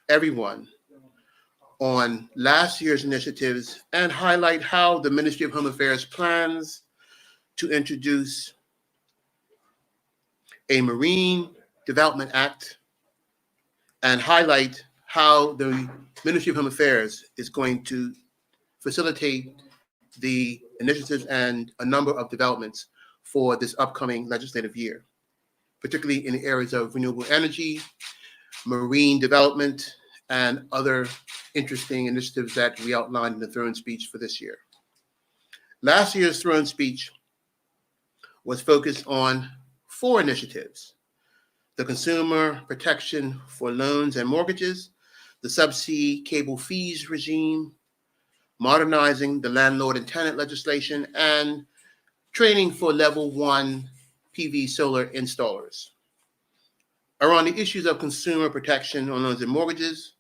everyone on last year's initiatives and highlight how the Ministry of Home Affairs plans to introduce a Marine Development Act and highlight how the Ministry of Home Affairs is going to facilitate the initiatives and a number of developments for this upcoming legislative year, particularly in the areas of renewable energy, marine development, and other interesting initiatives that we outlined in the throne speech for this year. Last year's throne speech was focused on 4 initiatives: the consumer protection for loans and mortgages, the subsea cable fees regime, modernizing the landlord and tenant legislation, and training for level 1 PV solar installers. Around the issues of consumer protection on loans and mortgages,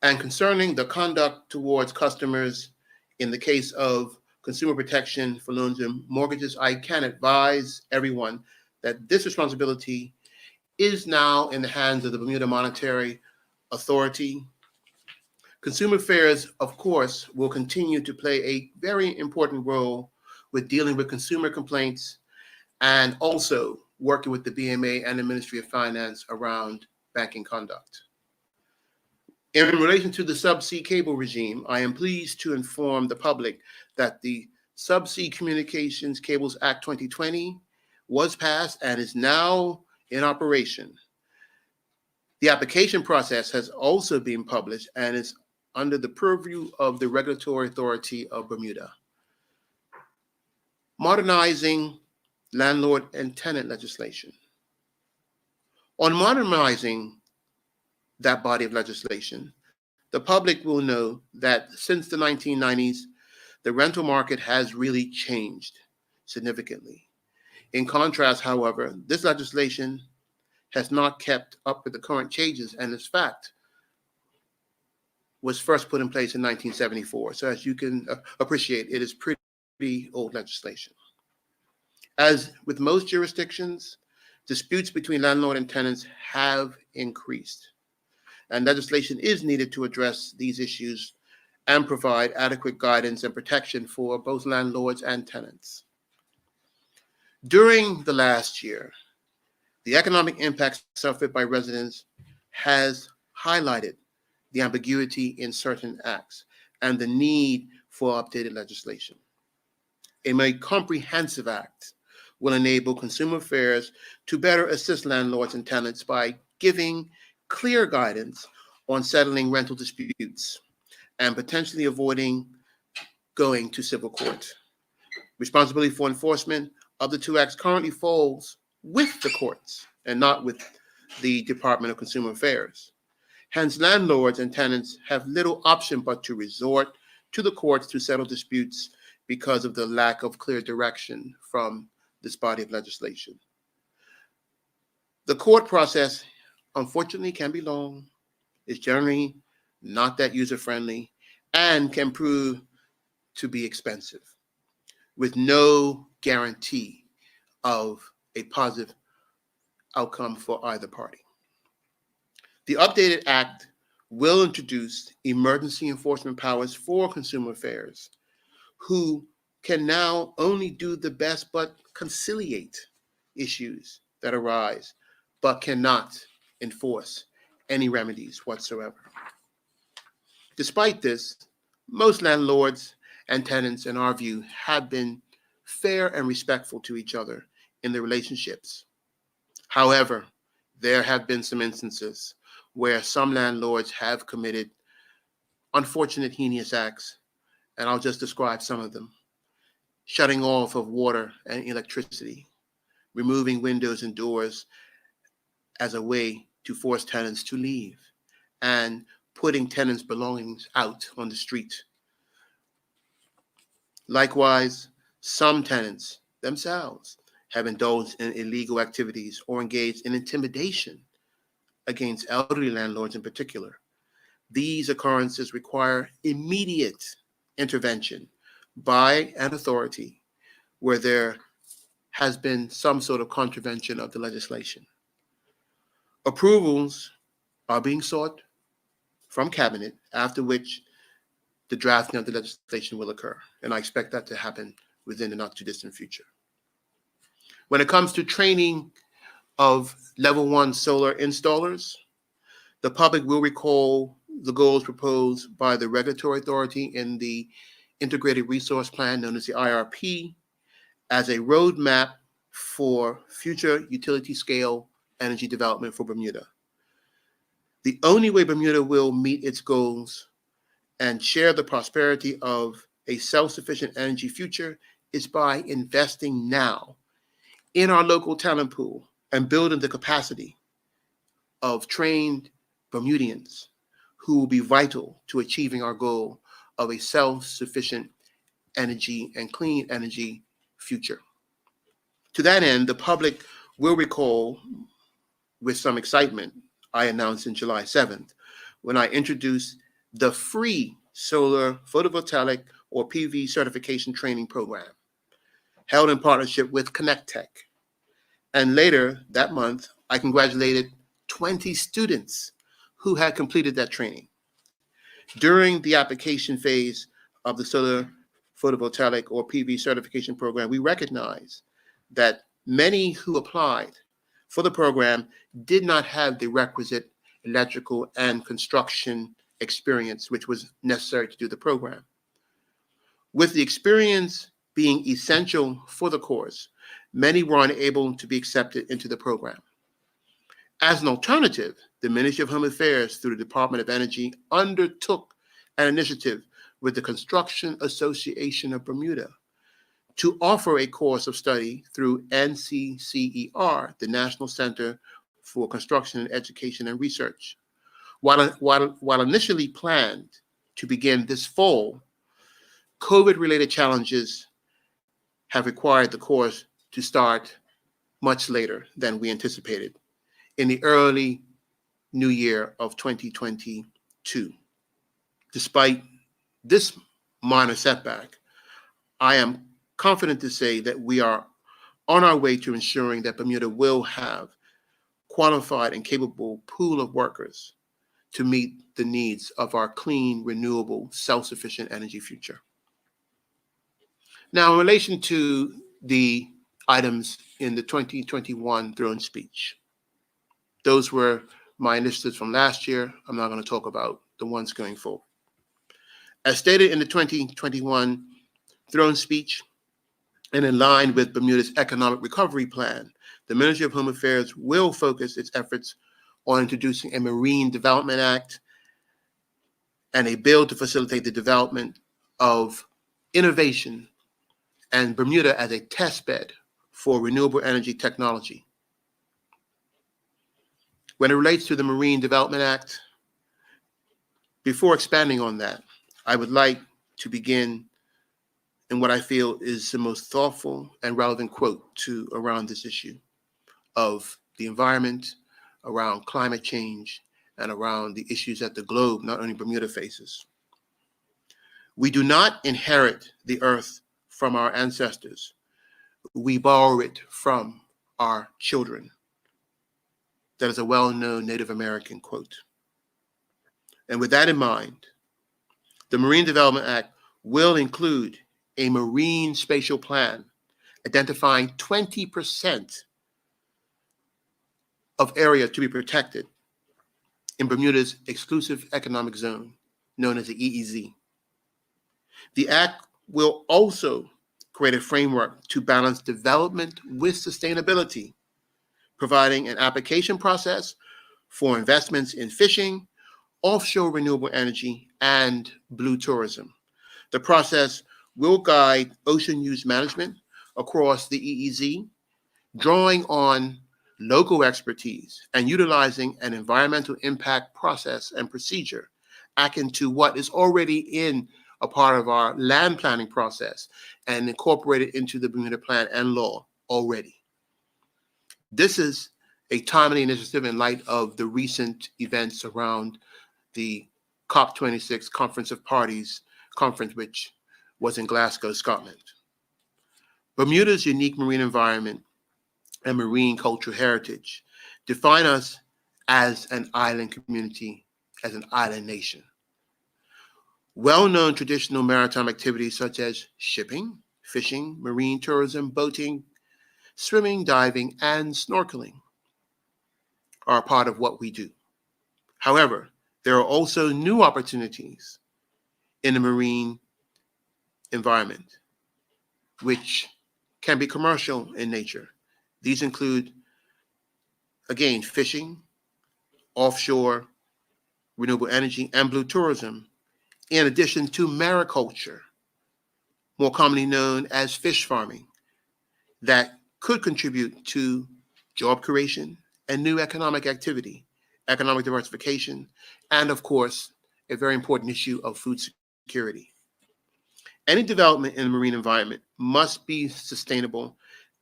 and concerning the conduct towards customers in the case of consumer protection for loans and mortgages, I can advise everyone that this responsibility is now in the hands of the Bermuda Monetary Authority. Consumer Affairs, of course, will continue to play a very important role with dealing with consumer complaints and also working with the BMA and the Ministry of Finance around banking conduct. In relation to the subsea cable regime, I am pleased to inform the public that the Subsea Communications Cables Act 2020 was passed and is now in operation. The application process has also been published and is under the purview of the Regulatory Authority of Bermuda. Modernizing landlord and tenant legislation. On modernizing that body of legislation, the public will know that since the 1990s, the rental market has really changed significantly. In contrast, however, this legislation has not kept up with the current changes and, in fact, was first put in place in 1974. So as you can appreciate, it is pretty old legislation. As with most jurisdictions, disputes between landlord and tenants have increased, and legislation is needed to address these issues and provide adequate guidance and protection for both landlords and tenants. During the last year, the economic impact suffered by residents has highlighted the ambiguity in certain acts and the need for updated legislation. A more comprehensive act will enable Consumer Affairs to better assist landlords and tenants by giving clear guidance on settling rental disputes and potentially avoiding going to civil court. Responsibility for enforcement of the 2 acts currently falls with the courts and not with the Department of Consumer Affairs. Hence, landlords and tenants have little option but to resort to the courts to settle disputes because of the lack of clear direction from this body of legislation. The court process, unfortunately, can be long, is generally not that user-friendly, and can prove to be expensive, with no guarantee of a positive outcome for either party. The updated act will introduce emergency enforcement powers for Consumer Affairs, who can now only do the best but conciliate issues that arise, but cannot enforce any remedies whatsoever. Despite this, most landlords and tenants, in our view, have been fair and respectful to each other in their relationships. However, there have been some instances where some landlords have committed unfortunate, heinous acts, and I'll just describe some of them. Shutting off of water and electricity, removing windows and doors as a way to force tenants to leave, and putting tenants' belongings out on the street. Likewise, some tenants themselves have indulged in illegal activities or engaged in intimidation against elderly landlords in particular. These occurrences require immediate intervention by an authority where there has been some sort of contravention of the legislation. Approvals are being sought from Cabinet, after which the drafting of the legislation will occur. And I expect that to happen within the not too distant future. When it comes to training of level 1 solar installers, the public will recall the goals proposed by the regulatory authority in the Integrated Resource Plan, known as the IRP, as a roadmap for future utility scale energy development for Bermuda. The only way Bermuda will meet its goals and share the prosperity of a self-sufficient energy future is by investing now in our local talent pool and building the capacity of trained Bermudians who will be vital to achieving our goal of a self-sufficient energy and clean energy future. To that end, the public will recall with some excitement I announced on July 7th when I introduced the free solar photovoltaic or PV certification training program held in partnership with Connect Tech. And later that month, I congratulated 20 students who had completed that training. During the application phase of the solar photovoltaic or PV certification program, we recognized that many who applied for the program did not have the requisite electrical and construction experience, which was necessary to do the program. With the experience being essential for the course, many were unable to be accepted into the program. As an alternative, the Ministry of Home Affairs, through the Department of Energy, undertook an initiative with the Construction Association of Bermuda to offer a course of study through NCCER, the National Center for Construction Education and Research. While initially planned to begin this fall, COVID-related challenges have required the course to start much later than we anticipated in the early new year of 2022. Despite this minor setback, I am confident to say that we are on our way to ensuring that Bermuda will have qualified and capable pool of workers to meet the needs of our clean, renewable, self-sufficient energy future. Now, in relation to the items in the 2021 throne speech, those were my initiatives from last year. I'm not going to talk about the ones going forward. As stated in the 2021 throne speech, and in line with Bermuda's economic recovery plan, the Ministry of Home Affairs will focus its efforts on introducing a Marine Development Act and a bill to facilitate the development of innovation and Bermuda as a test bed for renewable energy technology. When it relates to the Marine Development Act, before expanding on that, I would like to begin in what I feel is the most thoughtful and relevant quote around this issue of the environment, around climate change, and around the issues that the globe, not only Bermuda, faces. We do not inherit the earth from our ancestors. We borrow it from our children. That is a well-known Native American quote. And with that in mind, the Marine Development Act will include a marine spatial plan identifying 20% of area to be protected in Bermuda's exclusive economic zone, known as the EEZ. The Act will also create a framework to balance development with sustainability, providing an application process for investments in fishing, offshore renewable energy, and blue tourism. The process will guide ocean use management across the EEZ, drawing on local expertise and utilizing an environmental impact process and procedure akin to what is already in a part of our land planning process and incorporated into the Bermuda Plan and law already. This is a timely initiative in light of the recent events around the COP26 Conference of Parties conference, which was in Glasgow, Scotland. Bermuda's unique marine environment and marine cultural heritage define us as an island community, as an island nation. Well-known traditional maritime activities such as shipping, fishing, marine tourism, boating, swimming, diving, and snorkeling are a part of what we do. However, there are also new opportunities in the marine environment, which can be commercial in nature. These include, again, fishing, offshore, renewable energy, and blue tourism, in addition to mariculture, more commonly known as fish farming, that could contribute to job creation and new economic activity, economic diversification, and of course, a very important issue of food security. Any development in the marine environment must be sustainable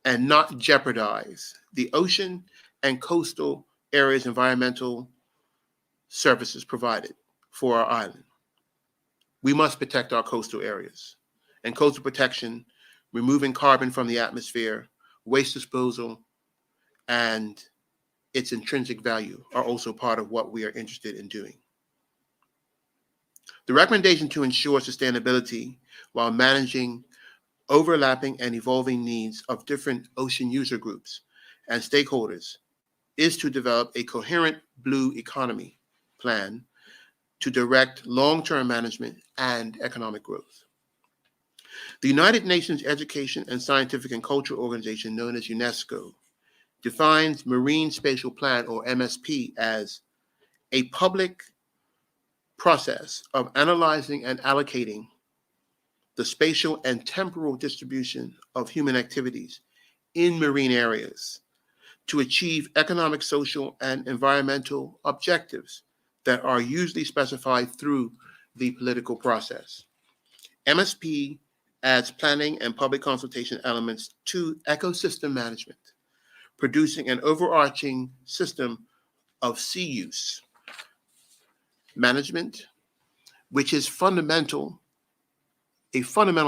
and not jeopardize the ocean and coastal areas' environmental services provided for our island. We must protect our coastal areas. And coastal protection, removing carbon from the atmosphere, waste disposal, and its intrinsic value are also part of what we are interested in doing. The recommendation to ensure sustainability while managing overlapping and evolving needs of different ocean user groups and stakeholders is to develop a coherent blue economy plan to direct long-term management and economic growth. The United Nations Education and Scientific and Cultural Organization, known as UNESCO, defines Marine Spatial Plan, or MSP, as a public process of analyzing and allocating the spatial and temporal distribution of human activities in marine areas to achieve economic, social, and environmental objectives that are usually specified through the political process. MSP adds planning and public consultation elements to ecosystem management, producing an overarching system of sea use management, which is a fundamental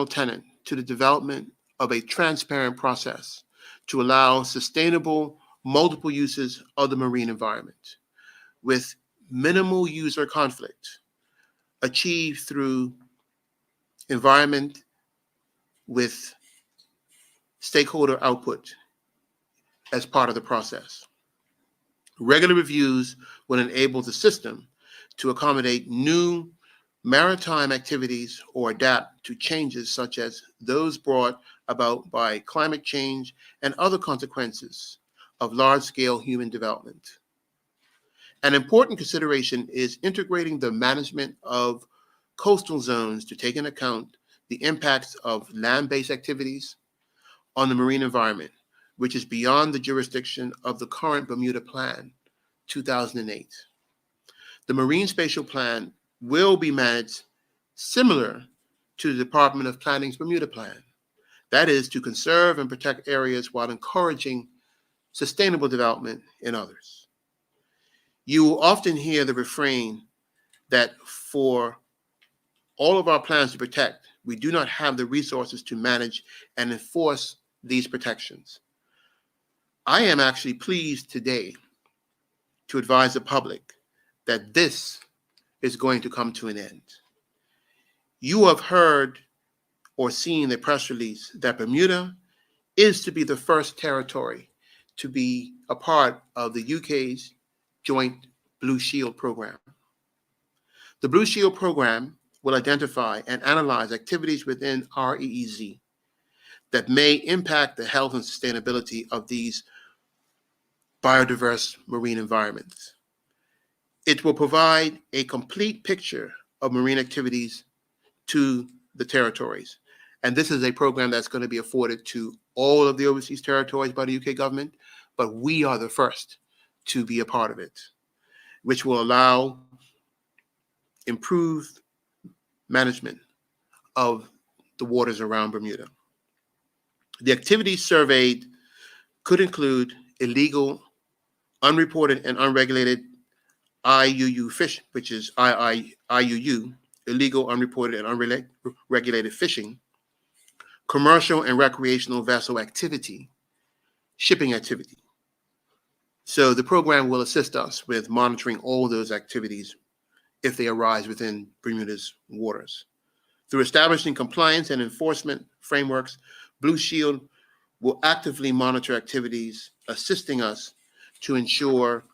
tenet to the development of a transparent process to allow sustainable multiple uses of the marine environment with minimal user conflict achieved through environment with stakeholder output as part of the process. Regular reviews will enable the system to accommodate new maritime activities or adapt to changes such as those brought about by climate change and other consequences of large-scale human development. An important consideration is integrating the management of coastal zones to take into account the impacts of land-based activities on the marine environment, which is beyond the jurisdiction of the current Bermuda Plan, 2008. The Marine Spatial Plan will be managed similar to the Department of Planning's Bermuda Plan. That is, to conserve and protect areas while encouraging sustainable development in others. You will often hear the refrain that for all of our plans to protect, we do not have the resources to manage and enforce these protections. I am actually pleased today to advise the public that this is going to come to an end. You have heard or seen the press release that Bermuda is to be the first territory to be a part of the UK's joint Blue Shield program. The Blue Shield program will identify and analyze activities within REEZ that may impact the health and sustainability of these biodiverse marine environments. It will provide a complete picture of marine activities to the territories. And this is a program that's going to be afforded to all of the overseas territories by the UK government, but we are the first to be a part of it, which will allow improved management of the waters around Bermuda. The activities surveyed could include illegal, unreported, and unregulated IUU fish, which is IUU, illegal, unreported, and unregulated fishing, commercial and recreational vessel activity, shipping activity, So the program will assist us with monitoring all those activities if they arise within Bermuda's waters. Through establishing compliance and enforcement frameworks, Blue Shield will actively monitor activities, assisting us to ensure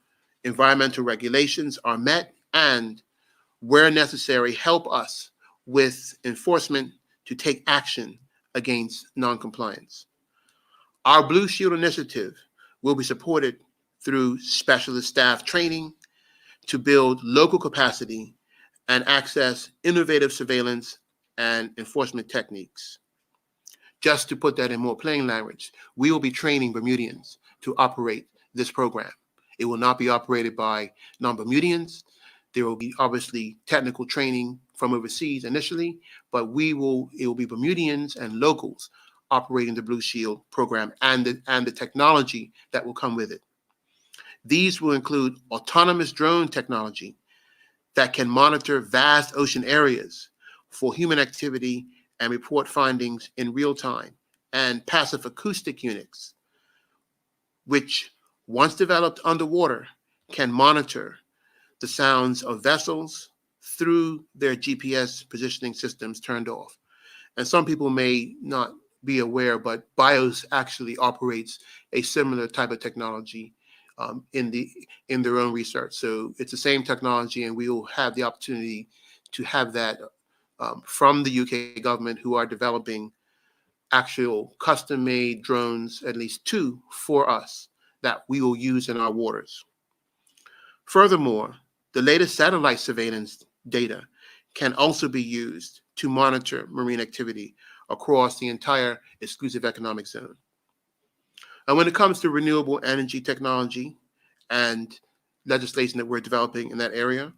environmental regulations are met and, where necessary, help us with enforcement to take action against noncompliance. Our Blue Shield initiative will be supported through specialist staff training to build local capacity and access innovative surveillance and enforcement techniques. Just to put that in more plain language, we will be training Bermudians to operate this program. It will not be operated by non-Bermudians. There will be obviously technical training from overseas initially, but it will be Bermudians and locals operating the Blue Shield program and the technology that will come with it. These will include autonomous drone technology that can monitor vast ocean areas for human activity and report findings in real time, and passive acoustic units, which, once developed underwater, can monitor the sounds of vessels through their GPS positioning systems turned off. And some people may not be aware, but BIOS actually operates a similar type of technology in their own research. So it's the same technology, and we will have the opportunity to have that from the UK government, who are developing actual custom-made drones, at least two for us, that we will use in our waters. Furthermore, the latest satellite surveillance data can also be used to monitor marine activity across the entire exclusive economic zone. And when it comes to renewable energy technology and legislation that we're developing in that area,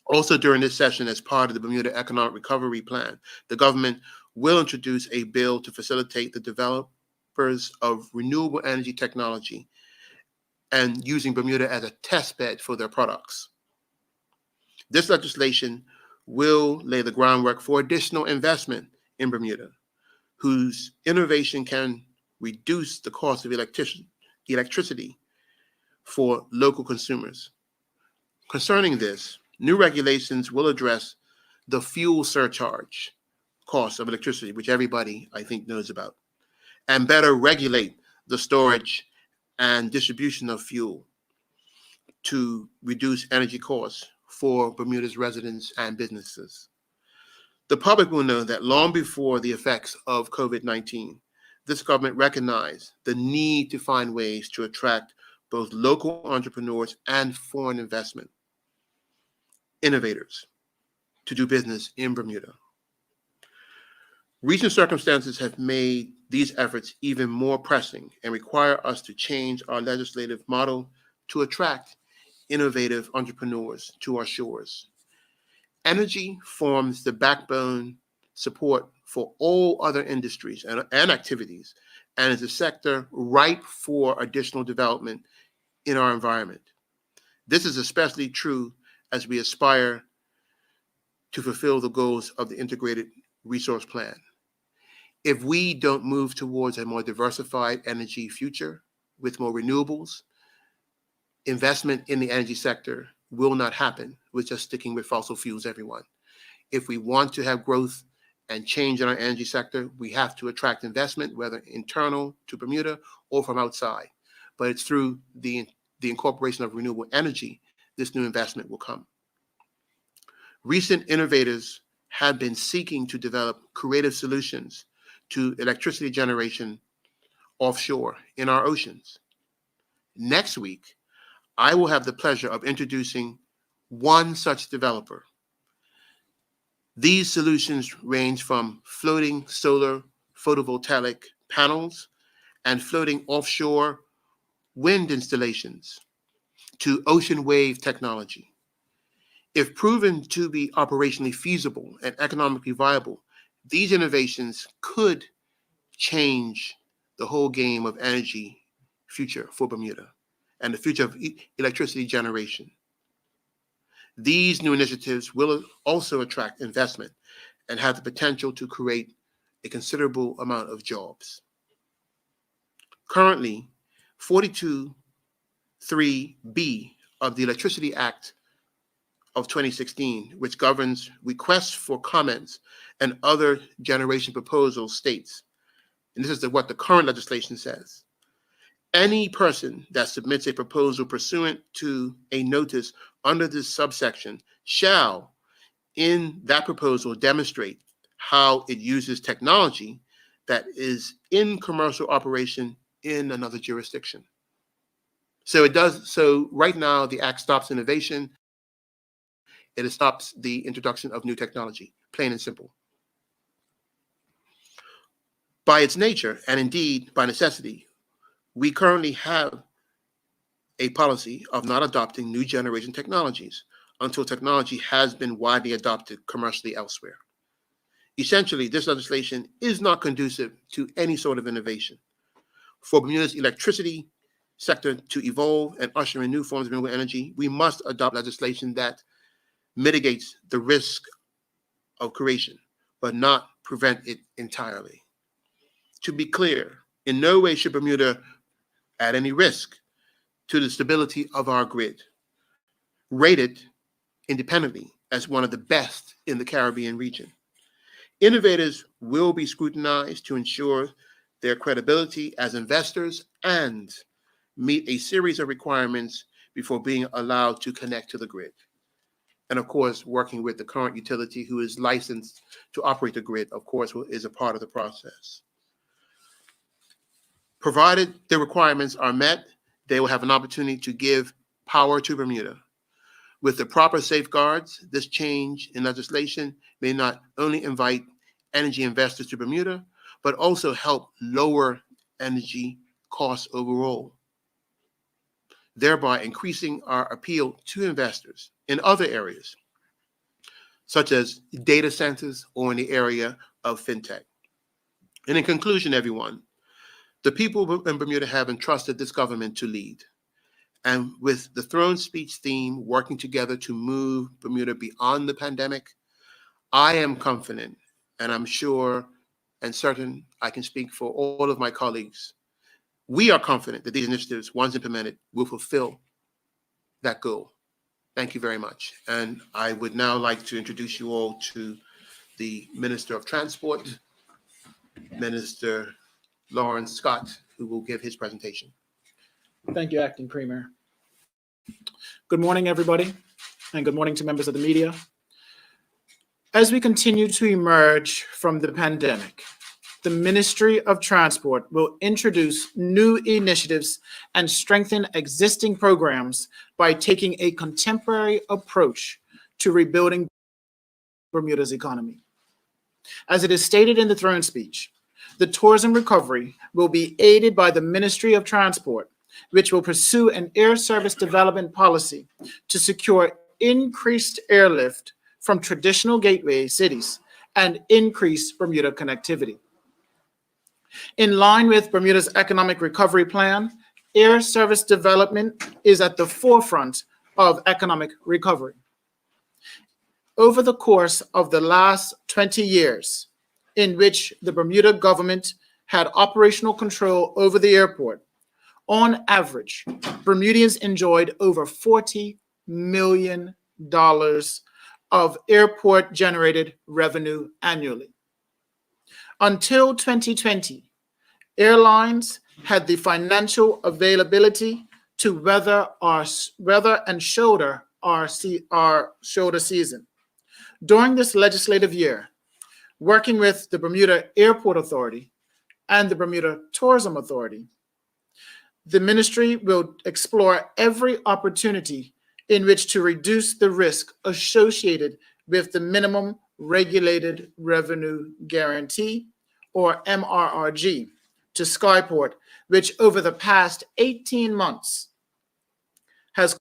also during this session, as part of the Bermuda Economic Recovery Plan, the government will introduce a bill to facilitate the developers of renewable energy technology and using Bermuda as a test bed for their products. This legislation will lay the groundwork for additional investment in Bermuda, whose innovation can reduce the cost of electricity for local consumers. Concerning this, new regulations will address the fuel surcharge cost of electricity, which everybody, I think, knows about, and better regulate the storage and distribution of fuel to reduce energy costs for Bermuda's residents and businesses. The public will know that long before the effects of COVID-19, this government recognized the need to find ways to attract both local entrepreneurs and foreign investment innovators to do business in Bermuda. Recent circumstances have made these efforts even more pressing and require us to change our legislative model to attract innovative entrepreneurs to our shores. Energy forms the backbone support for all other industries and activities, and is a sector ripe for additional development in our environment. This is especially true as we aspire to fulfill the goals of the Integrated Resource Plan. If we don't move towards a more diversified energy future with more renewables, investment in the energy sector will not happen with just sticking with fossil fuels, everyone. If we want to have growth and change in our energy sector, we have to attract investment, whether internal to Bermuda or from outside. But it's through the incorporation of renewable energy this new investment will come. Recent innovators have been seeking to develop creative solutions to electricity generation offshore in our oceans. Next week, I will have the pleasure of introducing one such developer. These solutions range from floating solar photovoltaic panels and floating offshore wind installations to ocean wave technology. If proven to be operationally feasible and economically viable, these innovations could change the whole game of energy future for Bermuda and the future of electricity generation. These new initiatives will also attract investment and have the potential to create a considerable amount of jobs. Currently, 42 3B of the Electricity Act of 2016, which governs requests for comments and other generation proposals, states, and this is what the current legislation says, any person that submits a proposal pursuant to a notice under this subsection shall, in that proposal, demonstrate how it uses technology that is in commercial operation in another jurisdiction. So it does. So right now, the Act stops innovation. It stops the introduction of new technology, plain and simple. By its nature, and indeed by necessity, we currently have a policy of not adopting new generation technologies until technology has been widely adopted commercially elsewhere. Essentially, this legislation is not conducive to any sort of innovation. For Bermuda's electricity sector to evolve and usher in new forms of renewable energy, we must adopt legislation that mitigates the risk of creation, but not prevent it entirely. To be clear, in no way should Bermuda add any risk to the stability of our grid, rated independently as one of the best in the Caribbean region. Innovators will be scrutinized to ensure their credibility as investors and meet a series of requirements before being allowed to connect to the grid. And of course, working with the current utility who is licensed to operate the grid, of course, is a part of the process. Provided the requirements are met, they will have an opportunity to give power to Bermuda. With the proper safeguards, this change in legislation may not only invite energy investors to Bermuda, but also help lower energy costs overall, thereby increasing our appeal to investors in other areas, such as data centers or in the area of fintech. And in conclusion, everyone, the people in Bermuda have entrusted this government to lead. And with the throne speech theme working together to move Bermuda beyond the pandemic, I am confident, and I'm sure and certain I can speak for all of my colleagues, we are confident that these initiatives, once implemented, will fulfill that goal. Thank you very much. And I would now like to introduce you all to the Minister of Transport, Minister Lawrence Scott, who will give his presentation. Thank you, Acting Premier. Good morning, everybody, and good morning to members of the media. As we continue to emerge from the pandemic, the Ministry of Transport will introduce new initiatives and strengthen existing programs by taking a contemporary approach to rebuilding Bermuda's economy. As it is stated in the throne speech, the tourism recovery will be aided by the Ministry of Transport, which will pursue an air service development policy to secure increased airlift from traditional gateway cities and increase Bermuda connectivity. In line with Bermuda's economic recovery plan, air service development is at the forefront of economic recovery. Over the course of the last 20 years, in which the Bermuda government had operational control over the airport, on average, Bermudians enjoyed over $40 million of airport-generated revenue annually. Until 2020, airlines had the financial availability to weather and shoulder our shoulder season. During this legislative year, working with the Bermuda Airport Authority and the Bermuda Tourism Authority, the ministry will explore every opportunity in which to reduce the risk associated with the Minimum Regulated Revenue Guarantee, or MRRG, to Skyport, which over the past 18 months has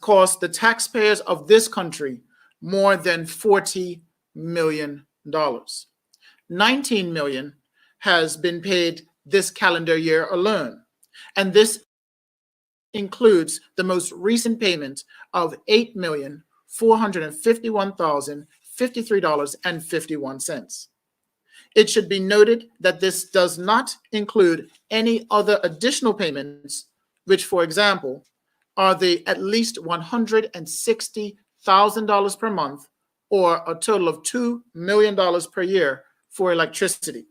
cost the taxpayers of this country more than $40 million. $19 million has been paid this calendar year alone, and this includes the most recent payment of $8,451,053.51. It should be noted that this does not include any other additional payments which, for example, are the at least $160,000 per month, or a total of $2 million per year for electricity.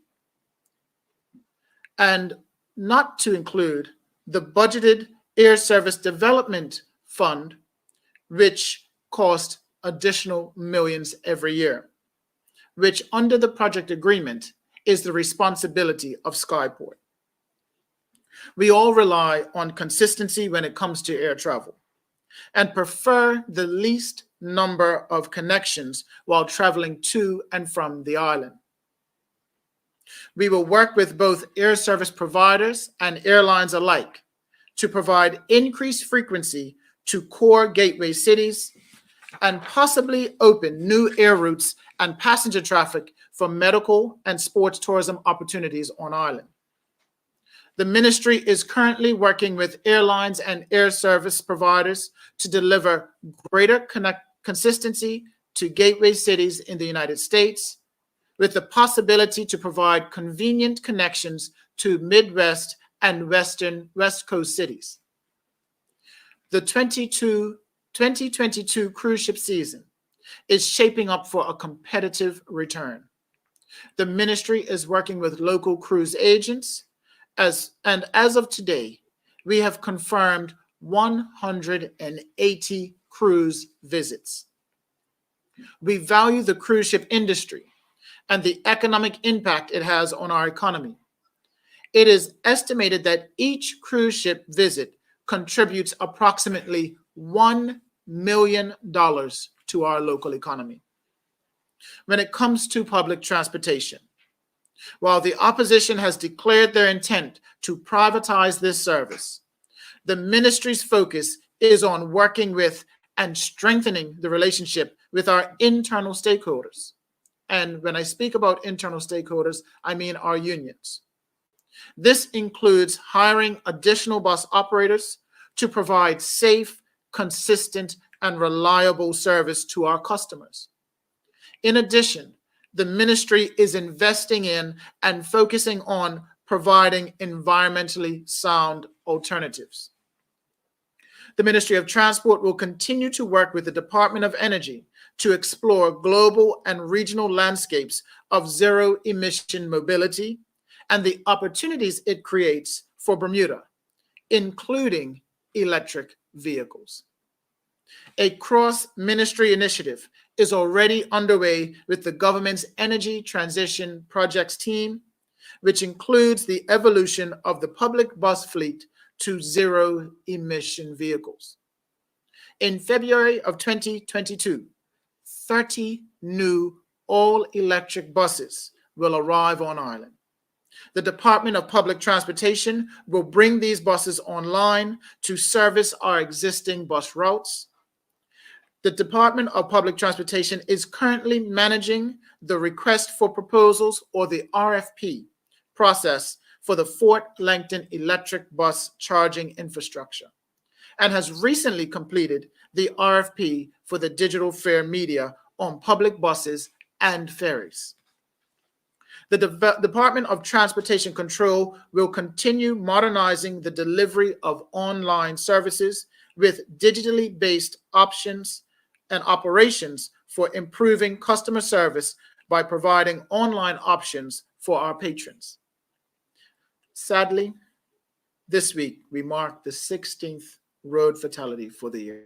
And not to include the budgeted Air Service Development Fund, which cost additional millions every year, which under the project agreement is the responsibility of Skyport. We all rely on consistency when it comes to air travel and prefer the least number of connections while traveling to and from the island. We will work with both air service providers and airlines alike to provide increased frequency to core gateway cities and possibly open new air routes and passenger traffic for medical and sports tourism opportunities on island. The ministry is currently working with airlines and air service providers to deliver greater consistency to gateway cities in the United States, with the possibility to provide convenient connections to Midwest and West Coast cities. The 2022 cruise ship season is shaping up for a competitive return. The ministry is working with local cruise agents, as of today, we have confirmed 180 cruise visits. We value the cruise ship industry and the economic impact it has on our economy. It is estimated that each cruise ship visit contributes approximately $1 million to our local economy. When it comes to public transportation, while the opposition has declared their intent to privatize this service, the ministry's focus is on working with and strengthening the relationship with our internal stakeholders. And when I speak about internal stakeholders, I mean our unions. This includes hiring additional bus operators to provide safe, consistent, and reliable service to our customers. In addition, the ministry is investing in and focusing on providing environmentally sound alternatives. The Ministry of Transport will continue to work with the Department of Energy to explore global and regional landscapes of zero-emission mobility and the opportunities it creates for Bermuda, including electric vehicles. A cross-ministry initiative is already underway with the government's Energy Transition Projects team, which includes the evolution of the public bus fleet to zero-emission vehicles. In February of 2022, 30 new all-electric buses will arrive on island. The Department of Public Transportation will bring these buses online to service our existing bus routes. The Department of Public Transportation is currently managing the request for proposals, or the RFP, process for the Fort Langton electric bus charging infrastructure, and has recently completed the RFP for the digital fare media on public buses and ferries. The Department of Transportation Control will continue modernizing the delivery of online services with digitally based options and operations for improving customer service by providing online options for our patrons. Sadly, this week we mark the 16th road fatality for the year.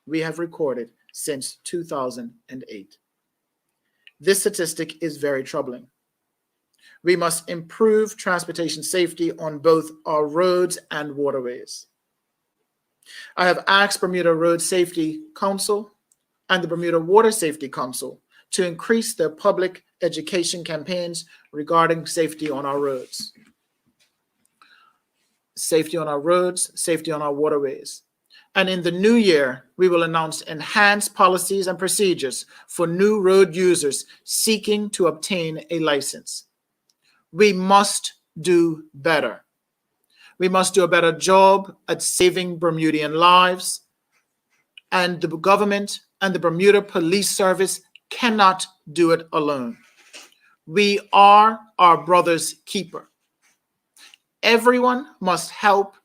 We have recorded since 2008. This statistic is very troubling. We must improve transportation safety on both our roads and waterways. I have asked Bermuda Road Safety Council and the Bermuda Water Safety Council to increase their public education campaigns regarding safety on our roads. Safety on our roads, safety on our waterways. And in the new year, we will announce enhanced policies and procedures for new road users seeking to obtain a license. We must do better. We must do a better job at saving Bermudian lives, and the government and the Bermuda Police Service cannot do it alone. We are our brother's keeper. Everyone must help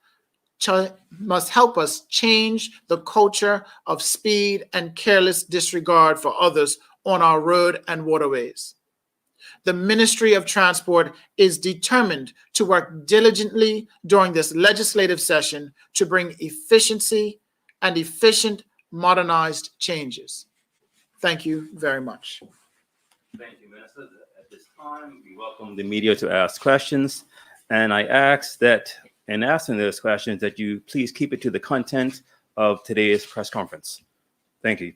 us change the culture of speed and careless disregard for others on our road and waterways. The Ministry of Transport is determined to work diligently during this legislative session to bring efficiency and efficient modernized changes. Thank you very much. Thank you, Minister. At this time, we welcome the media to ask questions. And I ask that in asking those questions that you please keep it to the content of today's press conference. Thank you.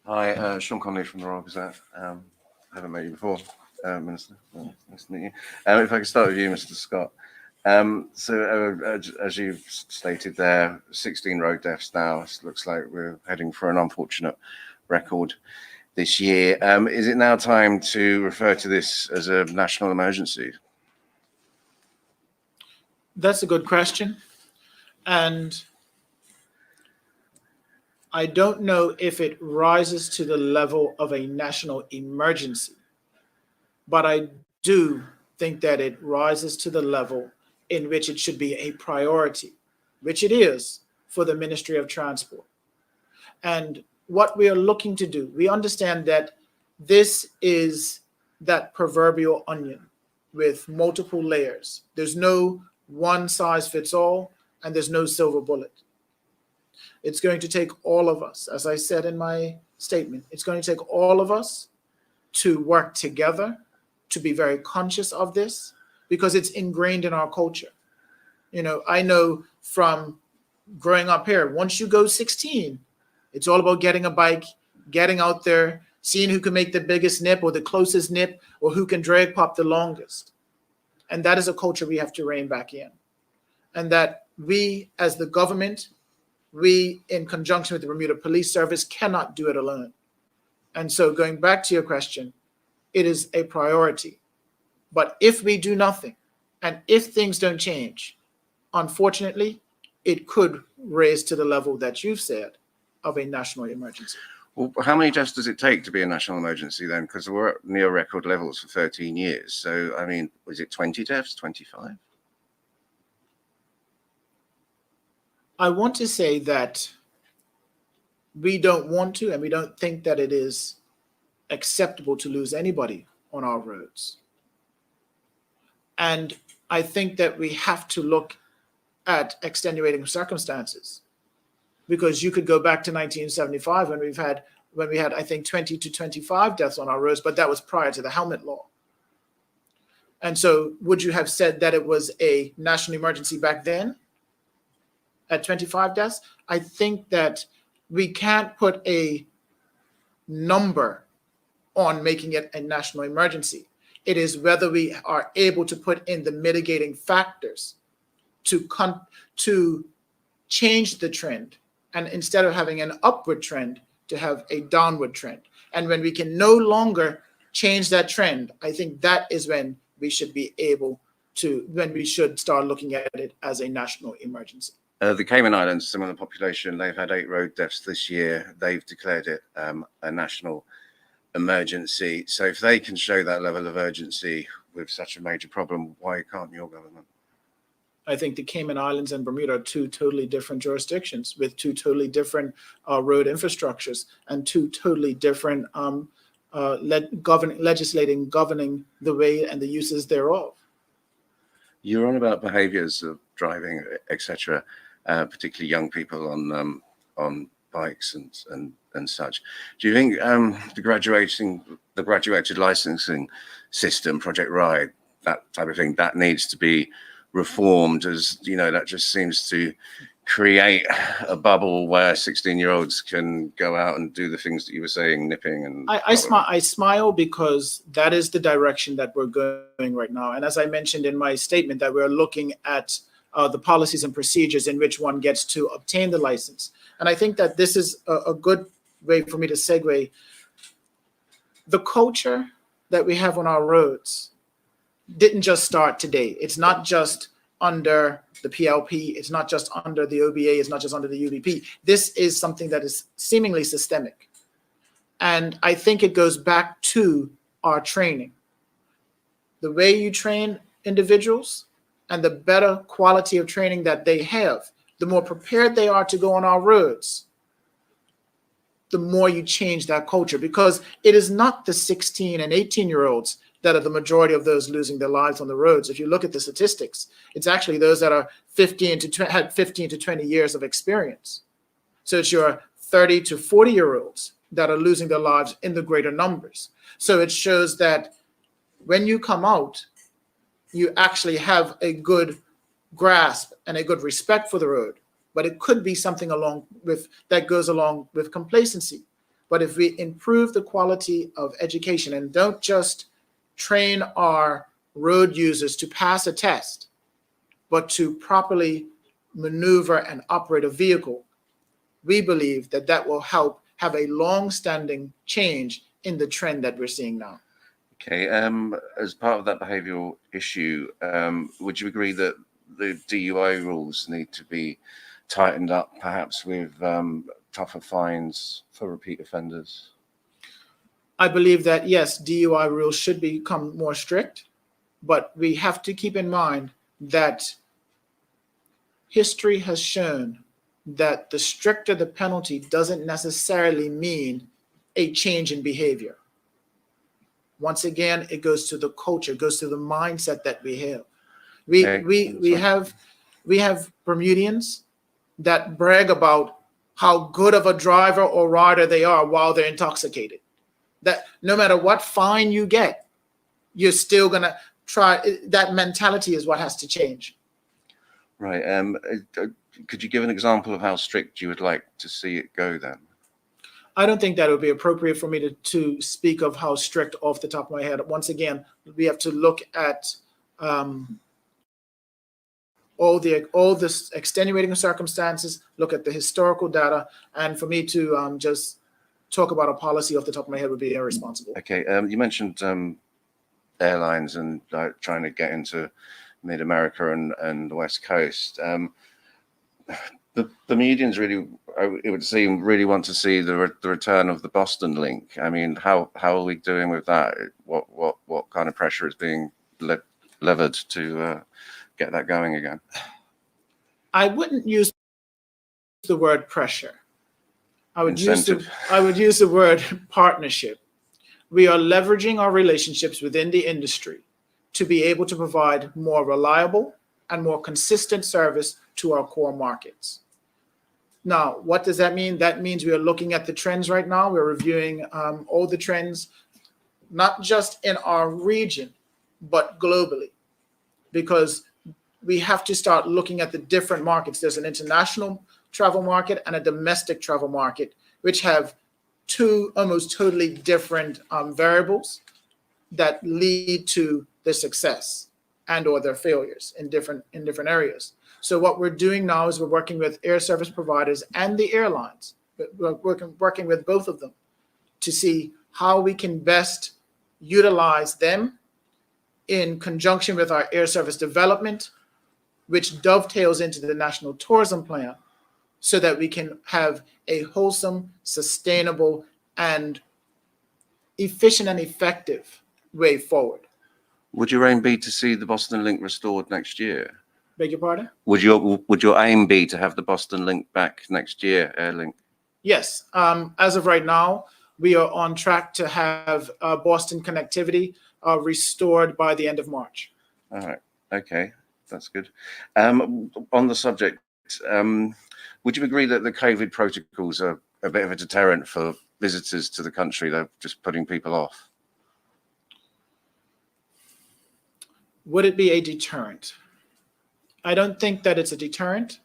Hi, Sean Conley from the Royal Gazette. I haven't met you before, Minister. Well, nice to meet you. If I could start with you, Mr. Scott. As you've stated there, 16 road deaths now. It looks like we're heading for an unfortunate record this year. Is it now time to refer to this as a national emergency? That's a good question. And I don't know if it rises to the level of a national emergency, but I do think that it rises to the level in which it should be a priority, which it is for the Ministry of Transport. And what we are looking to do, we understand that this is that proverbial onion with multiple layers. There's no one size fits all, and there's no silver bullet. It's going to take all of us, as I said in my statement, it's going to take all of us to work together, to be very conscious of this, because it's ingrained in our culture. You know, I know from growing up here, once you go 16, it's all about getting a bike, getting out there, seeing who can make the biggest nip or the closest nip, or who can drag pop the longest. And that is a culture we have to rein back in. And that we, as the government, we, in conjunction with the Bermuda Police Service, cannot do it alone. And so going back to your question, it is a priority. But if we do nothing, and if things don't change, unfortunately, it could raise to the level that you've said of a national emergency. Well, how many deaths does it take to be a national emergency then? Because we're at near record levels for 13 years. So, I mean, was it 20 deaths, 25? I want to say that we don't want to, and we don't think that it is acceptable to lose anybody on our roads. And I think that we have to look at extenuating circumstances, because you could go back to 1975 when we had, I think, 20 to 25 deaths on our roads, but that was prior to the helmet law. And so would you have said that it was a national emergency back then at 25 deaths? I think that we can't put a number on making it a national emergency. It is whether we are able to put in the mitigating factors to change the trend, and instead of having an upward trend, to have a downward trend. And when we can no longer change that trend, I think that is when we should be able to, when we should start looking at it as a national emergency. The Cayman Islands, similar population, they've had 8 road deaths this year. They've declared it a national emergency. So if they can show that level of urgency with such a major problem, why can't your government? I think the Cayman Islands and Bermuda are 2 totally different jurisdictions with 2 totally different road infrastructures and 2 totally different governing the way and the uses thereof. You're on about behaviours of driving, etc., particularly young people on bikes and such. Do you think the graduated licensing system, Project Ride, that type of thing, that needs to be reformed? As you know, that just seems to create a bubble where 16-year-olds can go out and do the things that you were saying, nipping and I smile because that is the direction that we're going right now. And as I mentioned in my statement, that we're looking at the policies and procedures in which one gets to obtain the license. And I think that this is a good way for me to segue. The culture that we have on our roads didn't just start today. It's not just under the PLP. It's not just under the OBA. It's not just under the UBP. This is something that is seemingly systemic. And I think it goes back to our training. The way you train individuals and the better quality of training that they have, the more prepared they are to go on our roads, the more you change that culture, because it is not the 16 and 18-year-olds that are the majority of those losing their lives on the roads. If you look at the statistics, it's actually those that are had 15 to 20 years of experience. So it's your 30 to 40-year-olds that are losing their lives in the greater numbers. So it shows that when you come out, you actually have a good grasp and a good respect for the road. But it could be something that goes along with complacency. But if we improve the quality of education and don't just train our road users to pass a test, but to properly maneuver and operate a vehicle, we believe that that will help have a long-standing change in the trend that we're seeing now. Okay, as part of that behavioural issue, would you agree that the DUI rules need to be tightened up, perhaps with tougher fines for repeat offenders? I believe that, yes, DUI rules should become more strict, but we have to keep in mind that history has shown that the stricter the penalty doesn't necessarily mean a change in behavior. Once again, it goes to the culture, goes to the mindset that we have. We have Bermudians that brag about how good of a driver or rider they are while they're intoxicated. That no matter what fine you get, you're still gonna try. That mentality is what has to change. Right. Could you give an example of how strict you would like to see it go then? I don't think that it would be appropriate for me to speak of how strict off the top of my head. Once again, we have to look at all the extenuating circumstances, look at the historical data, and for me to just talk about a policy off the top of my head would be irresponsible. Okay, you mentioned airlines and trying to get into mid-America and the West Coast. The Bermudians really, it would seem, really want to see the return of the Boston link. I mean, how are we doing with that? What kind of pressure is being levered to get that going again? I wouldn't use the word pressure. I would use the word partnership. We are leveraging our relationships within the industry to be able to provide more reliable and more consistent service to our core markets. Now, what does that mean? That means we are looking at the trends right now. We're reviewing all the trends, not just in our region, but globally, because we have to start looking at the different markets. There's an international travel market and a domestic travel market, which have two almost totally different variables that lead to their success and or their failures in different areas. So what we're doing now is we're working with air service providers and the airlines. We're working with both of them to see how we can best utilize them in conjunction with our air service development, which dovetails into the National Tourism Plan, so that we can have a wholesome, sustainable, and efficient and effective way forward. Would your aim be to see the Boston link restored next year? Beg your pardon? Would your aim be to have the Boston link back next year, Airlink? Yes. As of right now, we are on track to have Boston connectivity restored by the end of March. All right. Okay. That's good. On the subject, would you agree that the COVID protocols are a bit of a deterrent for visitors to the country? They're just putting people off. Would it be a deterrent? I don't think that it's a deterrent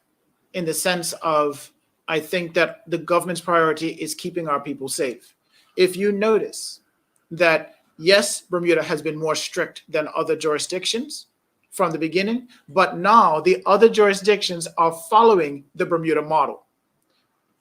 in the sense of, I think that the government's priority is keeping our people safe. If you notice that, yes, Bermuda has been more strict than other jurisdictions from the beginning, but now the other jurisdictions are following the Bermuda model.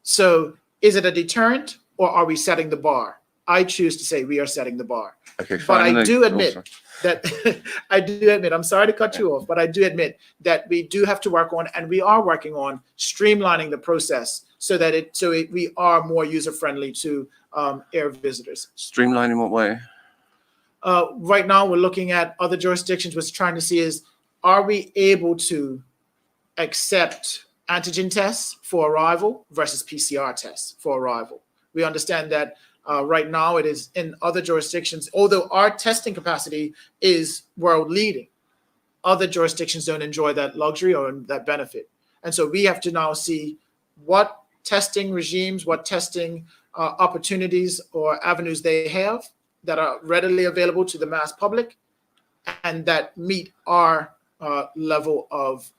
So is it a deterrent or are we setting the bar? I choose to say we are setting the bar. Okay, But I finally, do admit also, that I'm sorry to cut you off, but I do admit that we do have to work on, and we are working on streamlining the process so that we are more user friendly to air visitors. streamline in what way? Right now, we're looking at other jurisdictions. What's trying to see is, are we able to accept antigen tests for arrival versus PCR tests for arrival? We understand that right now it is in other jurisdictions, although our testing capacity is world leading, other jurisdictions don't enjoy that luxury or that benefit. And so we have to now see what testing regimes, what testing opportunities or avenues they have that are readily available to the mass public and that meet our level of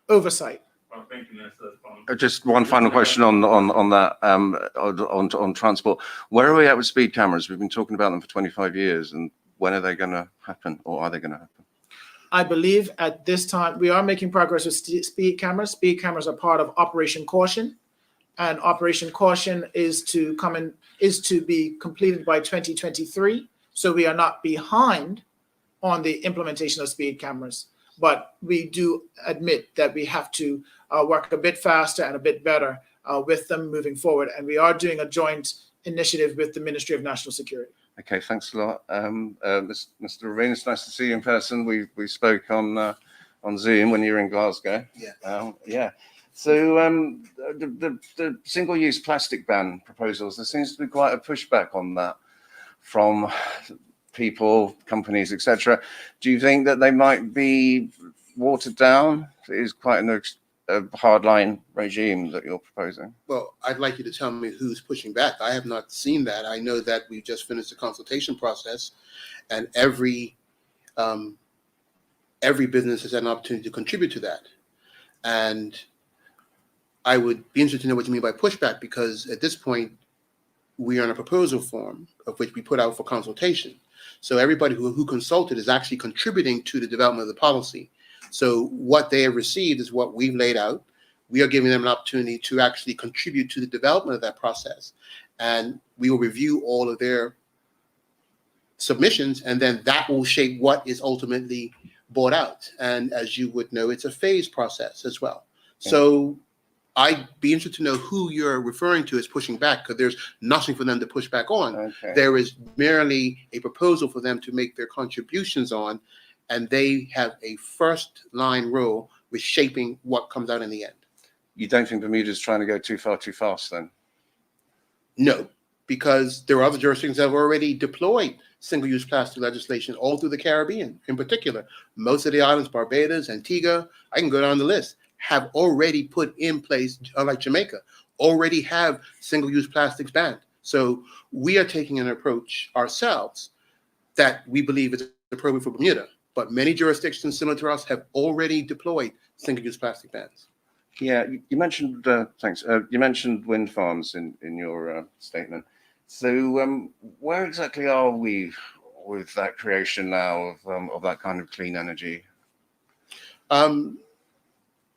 oversight. Well, thank you, Minister. Just one final question on that, on transport. Where are we at with speed cameras? We've been talking about them for 25 years, and when are they going to happen, or are they going to happen? I believe at this time we are making progress with speed cameras. Speed cameras are part of Operation Caution, and Operation Caution is to be completed by 2023. So we are not behind on the implementation of speed cameras, but we do admit that we have to work a bit faster and a bit better with them moving forward. And we are doing a joint initiative with the Ministry of National Security. Okay, thanks a lot. Mr. Roban, it's nice to see you in person. We spoke on Zoom when you were in Glasgow. Yeah. So the single-use plastic ban proposals, there seems to be quite a pushback on that from people, companies, etc. Do you think that they might be watered down? It is quite a hardline regime that you're proposing. Well, I'd like you to tell me who's pushing back. I have not seen that. I know that we just finished the consultation process, and every business has had an opportunity to contribute to that. And I would be interested to know what you mean by pushback, because at this point, we are in a proposal form of which we put out for consultation. So everybody who consulted is actually contributing to the development of the policy. So what they have received is what we've laid out. We are giving them an opportunity to actually contribute to the development of that process. And we will review all of their submissions, and then that will shape what is ultimately brought out. And as you would know, it's a phased process as well. So I'd be interested to know who you're referring to as pushing back, because there's nothing for them to push back on. Okay. There is merely a proposal for them to make their contributions on, and they have a first line role with shaping what comes out in the end. You don't think Bermuda's trying to go too far too fast then? No, because there are other jurisdictions that have already deployed single-use plastic legislation all through the Caribbean in particular. Most of the islands, Barbados, Antigua, I can go down the list, have already put in place, like Jamaica, already have single-use plastics banned. So we are taking an approach ourselves that we believe is appropriate for Bermuda, but many jurisdictions similar to us have already deployed single-use plastic bans. Yeah, you mentioned, thanks. You mentioned wind farms in your statement. So where exactly are we with that creation now of that kind of clean energy?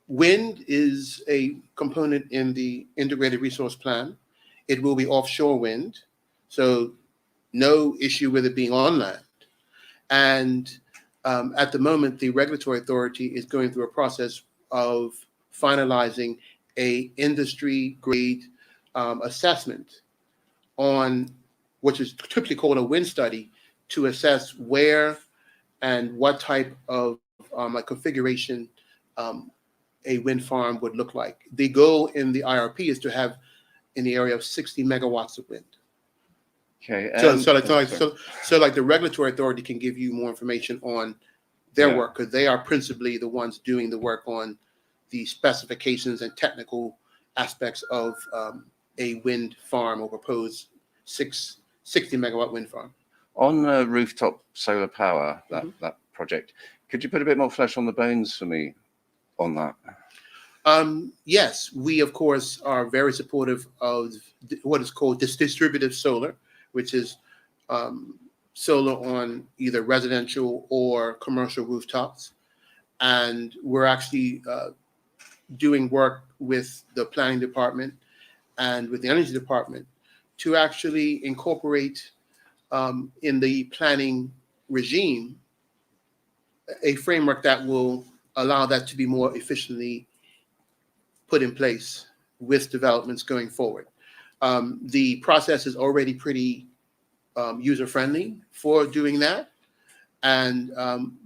Wind is a component in the integrated resource plan. It will be offshore wind, so no issue with it being on land. And at the moment, the regulatory authority is going through a process of finalizing a industry grade assessment on, which is typically called a wind study, to assess where and what type of a configuration a wind farm would look like. The goal in the IRP is to have in the area of 60 megawatts of wind. Okay. So like the regulatory authority can give you more information on their work, because they are principally the ones doing the work on the specifications and technical aspects of a wind farm or proposed 60 megawatt wind farm. On rooftop solar power, that project, could you put a bit more flesh on the bones for me on that? Yes, we of course are very supportive of what is called distributive solar, which is solar on either residential or commercial rooftops. And we're actually doing work with the planning department and with the energy department to actually incorporate in the planning regime a framework that will allow that to be more efficiently put in place with developments going forward. The process is already pretty user-friendly for doing that. And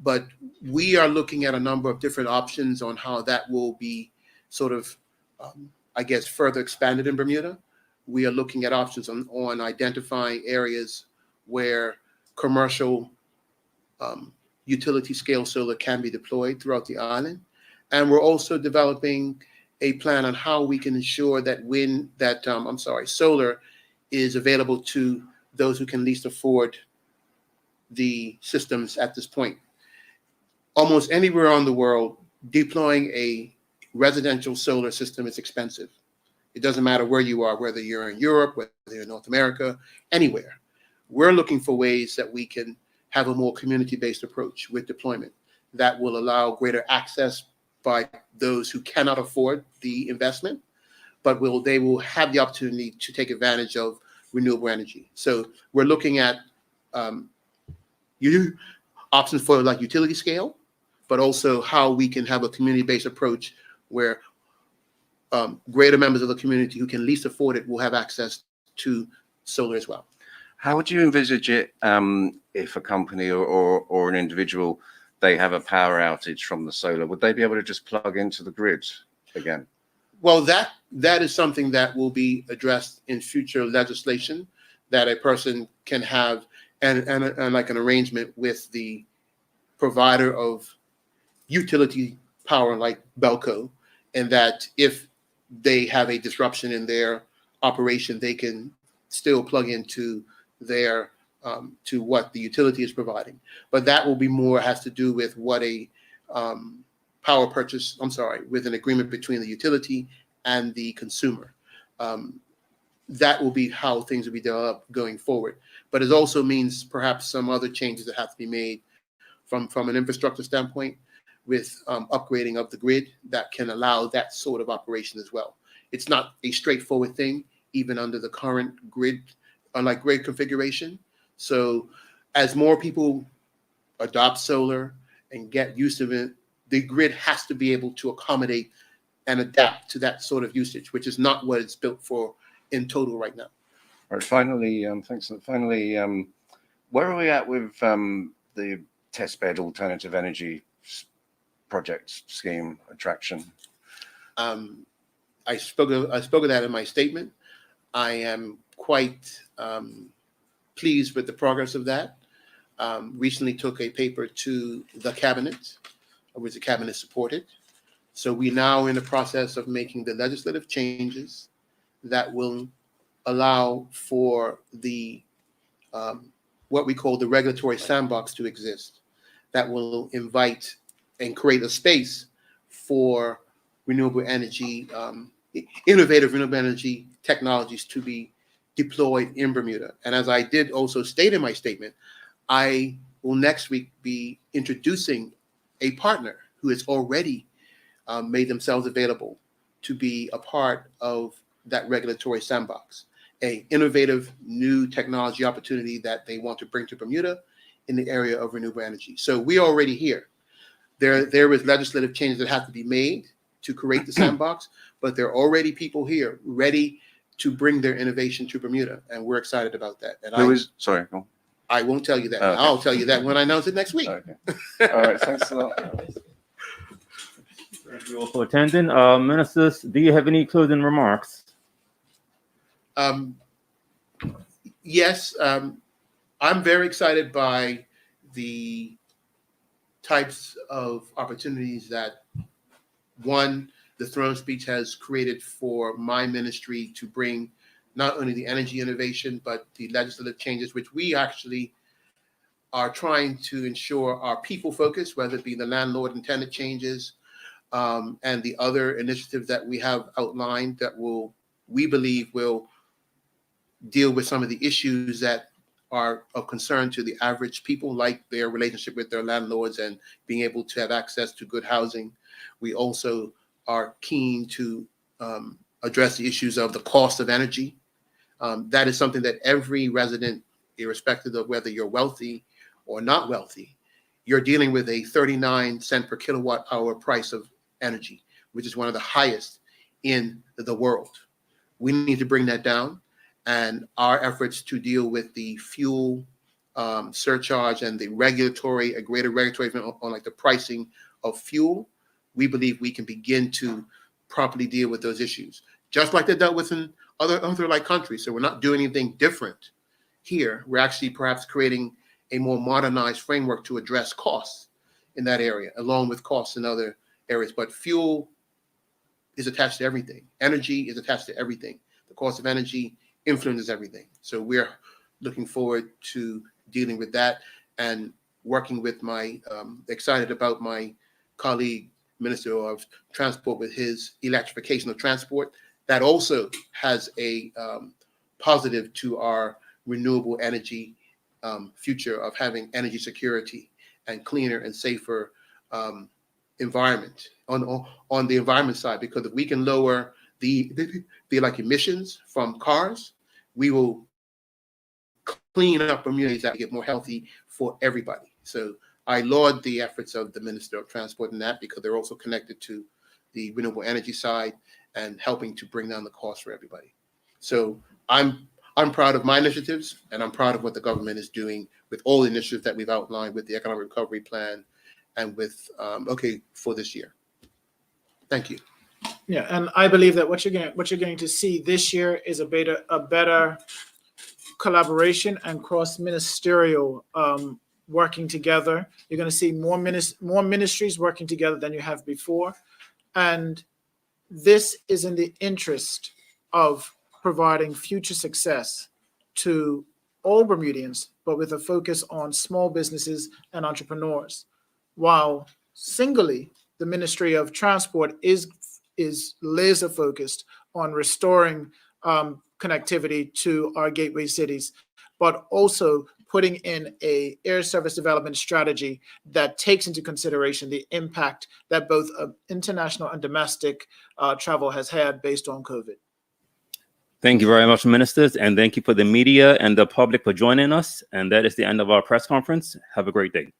but we are looking at a number of different options on how that will be sort of, I guess, further expanded in Bermuda. We are looking at options on identifying areas where commercial utility scale solar can be deployed throughout the island. And we're also developing a plan on how we can ensure that solar is available to those who can least afford the systems at this point. Almost anywhere on the world, deploying a residential solar system is expensive. It doesn't matter where you are, whether you're in Europe, whether you're in North America, anywhere. We're looking for ways that we can have a more community-based approach with deployment that will allow greater access by those who cannot afford the investment, but they will have the opportunity to take advantage of renewable energy. So we're looking at options for like utility scale, but also how we can have a community-based approach where greater members of the community who can least afford it will have access to solar as well. How would you envisage it if a company or an individual, they have a power outage from the solar? Would they be able to just plug into the grid again? Well, that is something that will be addressed in future legislation, that a person can have and like an arrangement with the provider of utility power like Belco, and that if they have a disruption in their operation, they can still plug into their to what the utility is providing. But that will be has to do with what a power purchase, with an agreement between the utility and the consumer. That will be how things will be developed going forward. But it also means perhaps some other changes that have to be made from an infrastructure standpoint with upgrading of the grid that can allow that sort of operation as well. It's not a straightforward thing, even under the current grid configuration. So as more people adopt solar and get used to it, the grid has to be able to accommodate and adapt to that sort of usage, which is not what it's built for in total right now. All right, finally, thanks. Finally, where are we at with the testbed alternative energy project scheme attraction? I spoke of that in my statement. I am quite pleased with the progress of that. Recently took a paper to the cabinet, which the cabinet supported. So we now in the process of making the legislative changes that will allow for the what we call the regulatory sandbox to exist, that will invite and create a space for renewable energy, innovative renewable energy technologies to be deployed in Bermuda. And as I did also state in my statement, I will next week be introducing a partner who has already made themselves available to be a part of that regulatory sandbox, an innovative new technology opportunity that they want to bring to Bermuda in the area of renewable energy. So we're already here. There is legislative changes that have to be made to create the sandbox, but there are already people here ready to bring their innovation to Bermuda, and we're excited about that. And Sorry. I won't tell you that. Okay. I'll tell you that when I announce it next week. Okay. All right. Thanks a lot. Thank you all for attending. Ministers, do you have any closing remarks? Yes, I'm very excited by the types of opportunities that, one, the throne speech has created for my ministry to bring not only the energy innovation, but the legislative changes, which we actually are trying to ensure are people focused, whether it be the landlord and tenant changes, and the other initiatives that we have outlined that we believe will deal with some of the issues that are of concern to the average people, like their relationship with their landlords and being able to have access to good housing. We also are keen to address the issues of the cost of energy, That is something that every resident, irrespective of whether you're wealthy or not wealthy, you're dealing with a 39 cent per kilowatt hour price of energy, which is one of the highest in the world. We need to bring that down, and our efforts to deal with the fuel surcharge and the a greater regulatory on like the pricing of fuel, we believe we can begin to properly deal with those issues, just like they're dealt with in other like countries. So we're not doing anything different here. We're actually perhaps creating a more modernized framework to address costs in that area, along with costs in other areas. But fuel is attached to everything. Energy is attached to everything. The cost of energy influences everything. So we're looking forward to dealing with that and working with excited about my colleague, Minister of Transport, with his electrification of transport. That also has a positive to our renewable energy future of having energy security and cleaner and safer environment on the environment side, because if we can lower the like emissions from cars, we will clean up communities that get more healthy for everybody. So I laud the efforts of the Minister of Transport in that, because they're also connected to the renewable energy side and helping to bring down the cost for everybody. So I'm proud of my initiatives, and I'm proud of what the government is doing with all the initiatives that we've outlined with the economic recovery plan and with for this year. Thank you. Yeah, and I believe that what you're going to see this year is a better collaboration and cross-ministerial working together. You're going to see more ministries working together than you have before, and this is in the interest of providing future success to all Bermudians, but with a focus on small businesses and entrepreneurs. While singly, the Ministry of Transport is laser focused on restoring connectivity to our gateway cities, but also putting in a air service development strategy that takes into consideration the impact that both international and domestic travel has had based on COVID. Thank you very much, ministers, and thank you for the media and the public for joining us. And that is the end of our press conference. Have a great day.